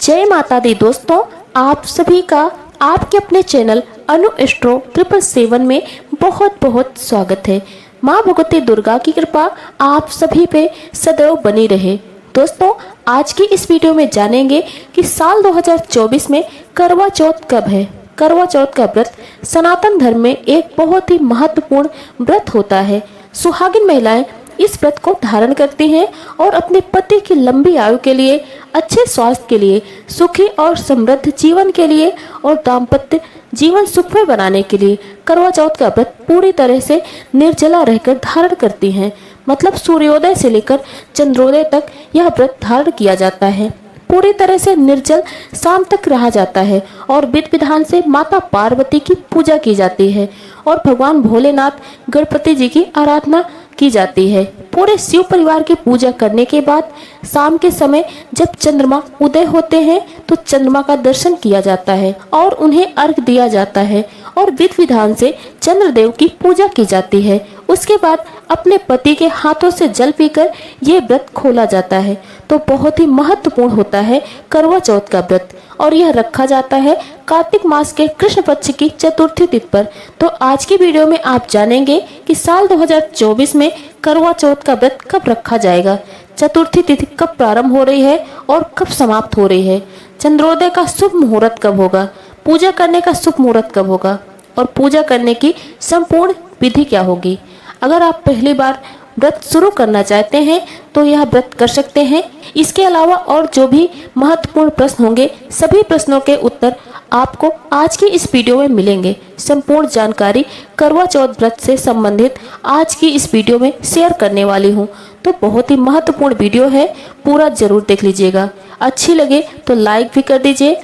जय माता दी दोस्तों, आप सभी का आपके अपने चैनल अनु एस्ट्रो 777 में बहुत बहुत स्वागत है। माँ भगवती दुर्गा की कृपा आप सभी पे सदैव बनी रहे। दोस्तों, आज की इस वीडियो में जानेंगे कि साल 2024 में करवा चौथ कब है। करवा चौथ का व्रत सनातन धर्म में एक बहुत ही महत्वपूर्ण व्रत होता है। सुहागिन महिलाएं इस व्रत को धारण करती हैं और अपने पति की लंबी आयु के लिए, अच्छे स्वास्थ्य के लिए, सुखी और समृद्ध जीवन के लिए और दाम्पत्य जीवन सुखमय बनाने के लिए करवा चौथ का व्रत पूरी तरह से निर्जला रहकर धारण करती हैं। मतलब सूर्योदय से लेकर चंद्रोदय तक यह व्रत धारण किया जाता है। पूरी तरह से निर्जल शाम तक रहा जाता है और विधि विधान से माता पार्वती की पूजा की जाती है और भगवान भोलेनाथ गणपति जी की आराधना की जाती है। पूरे शिव परिवार की पूजा करने के बाद शाम के समय जब चंद्रमा उदय होते हैं तो चंद्रमा का दर्शन किया जाता है और उन्हें अर्घ दिया जाता है और विधि विधान से चंद्रदेव की पूजा की जाती है। उसके बाद अपने पति के हाथों से जल पीकर ये व्रत खोला जाता है। तो बहुत ही महत्वपूर्ण होता है करवा चौथ का व्रत और यह रखा जाता है कार्तिक मास के कृष्ण पक्ष की चतुर्थी तिथि पर। तो आज की वीडियो में आप जानेंगे कि साल 2024 में करवा चौथ का व्रत कब रखा जाएगा, चतुर्थी तिथि कब प्रारंभ हो रही है और कब समाप्त हो रही है, चंद्रोदय का शुभ मुहूर्त कब होगा, पूजा करने का शुभ मुहूर्त कब होगा और पूजा करने की संपूर्ण विधि क्या होगी। अगर आप पहली बार व्रत शुरू करना चाहते हैं तो यह व्रत कर सकते हैं। इसके अलावा और जो भी महत्वपूर्ण प्रश्न होंगे सभी प्रश्नों के उत्तर आपको आज की इस वीडियो में मिलेंगे। संपूर्ण जानकारी करवा चौथ व्रत से संबंधित आज की इस वीडियो में शेयर करने वाली हूं। तो बहुत ही महत्वपूर्ण वीडियो है, पूरा जरूर देख लीजिएगा। अच्छी लगे तो लाइक भी कर दीजिए,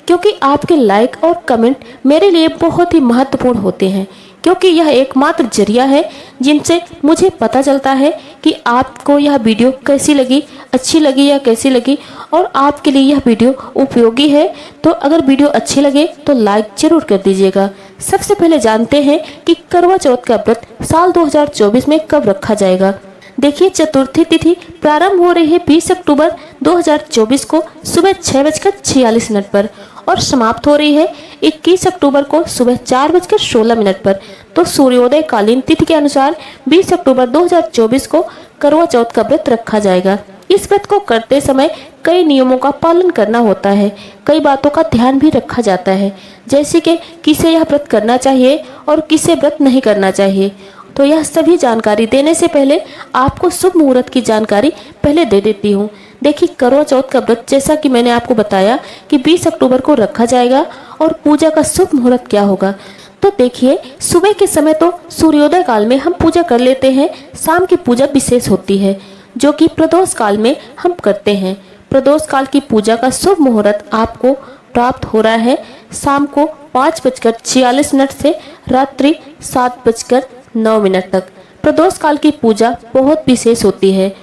क्योंकि आपके लाइक और कमेंट मेरे लिए बहुत ही महत्वपूर्ण होते हैं, क्योंकि यह एकमात्र जरिया है जिनसे मुझे पता चलता है कि आपको यह वीडियो कैसी लगी, अच्छी लगी या कैसी लगी और आपके लिए यह वीडियो उपयोगी है। तो अगर वीडियो अच्छी लगे तो लाइक जरूर कर दीजिएगा। सबसे पहले जानते हैं कि करवा चौथ का व्रत साल 2024 में कब रखा जाएगा। देखिए, चतुर्थी तिथि प्रारंभ हो रही है 20 अक्टूबर 2024 को सुबह 6:46 पर और समाप्त हो रही है 21 अक्टूबर को सुबह 4:16 पर। तो सूर्योदय कालीन तिथि के अनुसार 20 अक्टूबर 2024 को करवा चौथ का व्रत रखा जाएगा। इस व्रत को करते समय कई नियमों का पालन करना होता है, कई बातों का ध्यान भी रखा जाता है, जैसे कि किसे यह व्रत करना चाहिए और किसे व्रत नहीं करना चाहिए। तो यह सभी जानकारी देने से पहले आपको शुभ मुहूर्त की जानकारी पहले दे देती हूँ। देखिए, करवा चौथ का व्रत जैसा कि मैंने आपको बताया कि 20 अक्टूबर को रखा जाएगा और पूजा का शुभ मुहूर्त क्या होगा। तो देखिए, सुबह के समय तो सूर्योदय काल में हम पूजा कर लेते हैं। शाम की पूजा विशेष होती है जो कि प्रदोष काल में हम करते हैं। प्रदोष काल की पूजा का शुभ मुहूर्त आपको प्राप्त हो रहा है शाम को 5:46 से रात्रि 7:09 तक। प्रदोष काल की पूजा बहुत विशेष होती है।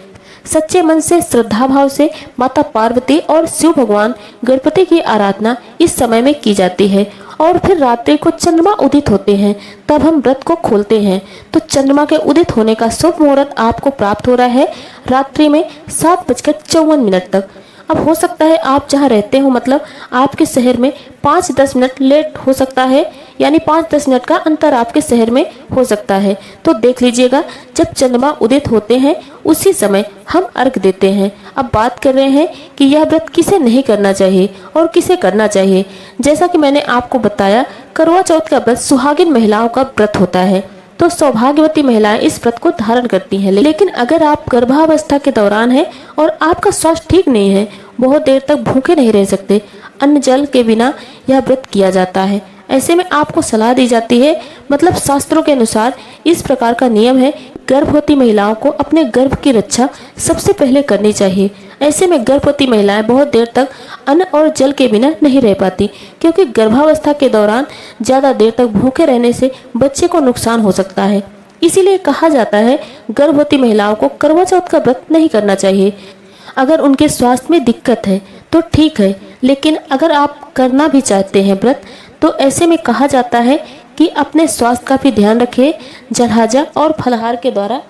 सच्चे मन से श्रद्धा भाव से माता पार्वती और शिव भगवान गणपति की आराधना इस समय में की जाती है और फिर रात्रि को चंद्रमा उदित होते हैं, तब हम व्रत को खोलते हैं। तो चंद्रमा के उदित होने का शुभ मुहूर्त आपको प्राप्त हो रहा है रात्रि में 7:54 तक। अब हो सकता है आप जहाँ रहते हो, मतलब आपके शहर में 5-10 मिनट लेट हो सकता है, यानी 5-10 मिनट का अंतर आपके शहर में हो सकता है। तो देख लीजिएगा, जब चंद्रमा उदित होते हैं उसी समय हम अर्घ देते हैं। अब बात कर रहे हैं कि यह व्रत किसे नहीं करना चाहिए और किसे करना चाहिए। जैसा कि मैंने आपको बताया, करवा चौथ का व्रत सुहागिन महिलाओं का व्रत होता है। तो सौभाग्यवती महिलाएं इस व्रत को धारण करती हैं। लेकिन अगर आप गर्भावस्था के दौरान हैं और आपका स्वास्थ्य ठीक नहीं है, बहुत देर तक भूखे नहीं रह सकते, अन्न जल के बिना यह व्रत किया जाता है। ऐसे में आपको सलाह दी जाती है, मतलब शास्त्रों के अनुसार इस प्रकार का नियम है, गर्भवती महिलाओं को अपने गर्भ की रक्षा सबसे पहले करनी चाहिए। ऐसे में गर्भवती महिलाएं बहुत देर तक अन्न और जल के बिना नहीं रह पाती, क्योंकि गर्भावस्था के दौरान ज़्यादा देर तक भूखे रहने से बच्चे को नुकसान हो सकता है। इसीलिए कहा जाता है गर्भवती महिलाओं को करवा चौथ का व्रत नहीं करना चाहिए। अगर उनके स्वास्थ्य में दिक्कत है तो ठीक है, लेकिन अगर आप करना भी चाहते हैं व्रत, तो ऐसे में कहा जाता है कि अपने स्वास्थ्य का भी ध्यान रखें। जलहाजा और फलाहार के द्वारा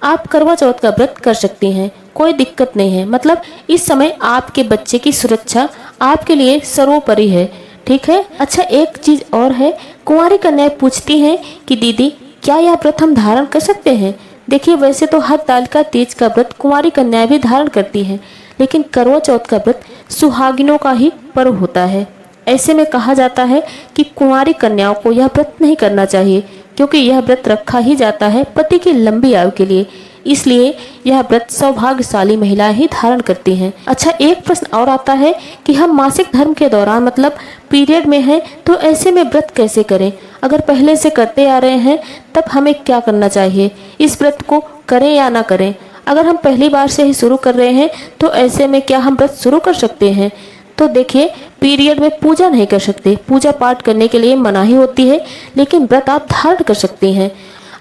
आप करवा चौथ का व्रत कर सकती हैं, कोई दिक्कत नहीं है। मतलब इस समय आपके बच्चे की सुरक्षा आपके लिए सर्वोपरि है। ठीक है। अच्छा, एक चीज और है, कुंवारी कन्याएं पूछती हैं कि दीदी क्या यह व्रत हम धारण कर सकते हैं। देखिए, वैसे तो हरतालिका तीज का व्रत कुंवारी कन्याएं भी धारण करती हैं, लेकिन करवा चौथ का व्रत सुहागिनों का ही पर्व होता है। ऐसे में कहा जाता है कि कुंवारी कन्याओं को यह व्रत नहीं करना चाहिए, क्योंकि यह व्रत रखा ही जाता है पति की लंबी आयु के लिए। इसलिए यह व्रत सौभाग्यशाली महिलाएं ही धारण करती हैं। अच्छा, एक प्रश्न और आता है कि हम मासिक धर्म के दौरान मतलब पीरियड में हैं, तो ऐसे में व्रत कैसे करें। अगर पहले से करते आ रहे हैं तब हमें क्या करना चाहिए, इस व्रत को करें या ना करें। अगर हम पहली बार से ही शुरू कर रहे हैं तो ऐसे में क्या हम व्रत शुरू कर सकते हैं। तो देखिए, पीरियड में पूजा नहीं कर सकते, पूजा पाठ करने के लिए मनाही होती है, लेकिन व्रत आप धारण कर सकते हैं।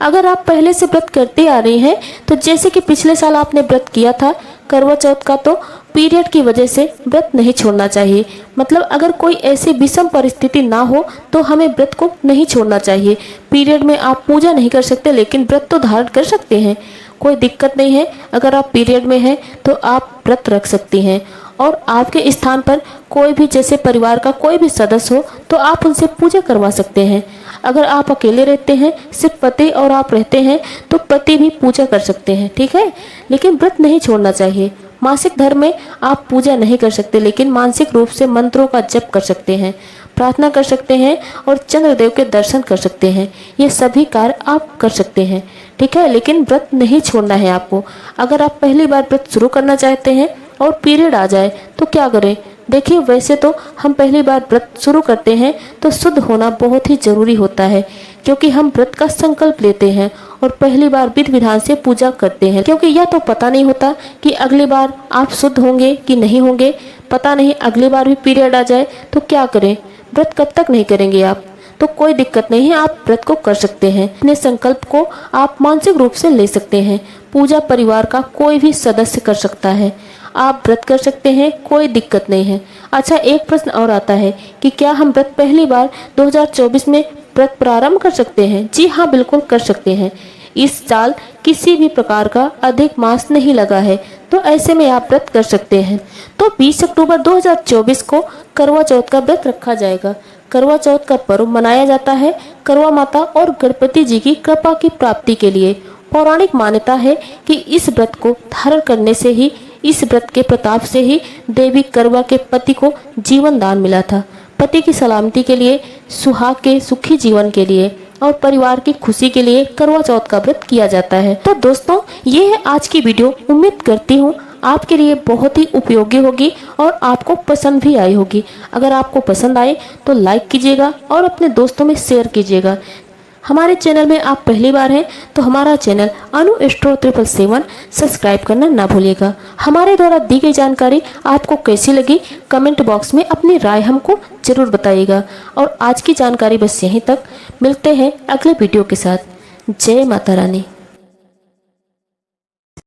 अगर आप पहले से व्रत करते आ रही हैं, तो जैसे कि पिछले साल आपने व्रत किया था करवा चौथ का, तो पीरियड की वजह से व्रत नहीं छोड़ना चाहिए। मतलब अगर कोई ऐसी विषम परिस्थिति ना हो तो हमें व्रत को नहीं छोड़ना चाहिए। पीरियड में आप पूजा नहीं कर सकते, लेकिन व्रत तो धारण कर सकते हैं, कोई दिक्कत नहीं है। अगर आप पीरियड में हैं तो आप व्रत रख सकती हैं, और आपके स्थान पर कोई भी, जैसे परिवार का कोई भी सदस्य हो, तो आप उनसे पूजा करवा सकते हैं। अगर आप अकेले रहते हैं, सिर्फ पति और आप रहते हैं, तो पति भी पूजा कर सकते हैं। ठीक है, लेकिन व्रत नहीं छोड़ना चाहिए। मासिक धर्म में आप पूजा नहीं कर सकते, लेकिन मानसिक रूप से मंत्रों का जप कर सकते हैं, प्रार्थना कर सकते हैं और चंद्रदेव के दर्शन कर सकते हैं। ये सभी कार्य आप कर सकते हैं। ठीक है, लेकिन व्रत नहीं छोड़ना है आपको। अगर आप पहली बार व्रत शुरू करना चाहते हैं और पीरियड आ जाए तो क्या करें। देखिए, वैसे तो हम पहली बार व्रत शुरू करते हैं तो शुद्ध होना बहुत ही जरूरी होता है, क्योंकि हम व्रत का संकल्प लेते हैं और पहली बार विधि विधान से पूजा करते हैं, क्योंकि यह तो पता नहीं होता कि अगली बार आप शुद्ध होंगे कि नहीं होंगे। पता नहीं अगली बार भी पीरियड आ जाए तो क्या करें। व्रत कब तक नहीं करेंगे आप, तो कोई दिक्कत नहीं है, आप व्रत को कर सकते हैं। अपने संकल्प को आप मानसिक रूप से ले सकते हैं। पूजा परिवार का कोई भी सदस्य कर सकता है, आप व्रत कर सकते हैं, कोई दिक्कत नहीं है। अच्छा, एक प्रश्न और आता है कि क्या हम व्रत पहली बार 2024 में व्रत प्रारंभ कर सकते हैं। जी हाँ, बिल्कुल कर सकते हैं। इस साल किसी भी प्रकार का अधिक मास नहीं लगा है, तो ऐसे में आप व्रत कर सकते हैं। तो 20 अक्टूबर 2024 को करवा चौथ का व्रत रखा जाएगा। करवा चौथ का पर्व मनाया जाता है करवा माता और गणपति जी की कृपा की प्राप्ति के लिए। पौराणिक मान्यता है कि इस व्रत को धारण करने से ही, इस व्रत के प्रताप से ही देवी करवा के पति को जीवन दान मिला था। पति की सलामती के लिए, सुहाग के सुखी जीवन के लिए और परिवार की खुशी के लिए करवा चौथ का व्रत किया जाता है। तो दोस्तों, ये है आज की वीडियो। उम्मीद करती हूँ आपके लिए बहुत ही उपयोगी होगी और आपको पसंद भी आई होगी। अगर आपको पसंद आए तो लाइक कीजिएगा और अपने दोस्तों में शेयर कीजिएगा। हमारे चैनल में आप पहली बार हैं तो हमारा चैनल अनु एस्ट्रो 777 सब्सक्राइब करना ना भूलिएगा। हमारे द्वारा दी गई जानकारी आपको कैसी लगी, कमेंट बॉक्स में अपनी राय हमको जरूर बताइएगा। और आज की जानकारी बस यहीं तक। मिलते हैं अगले वीडियो के साथ। जय माता रानी।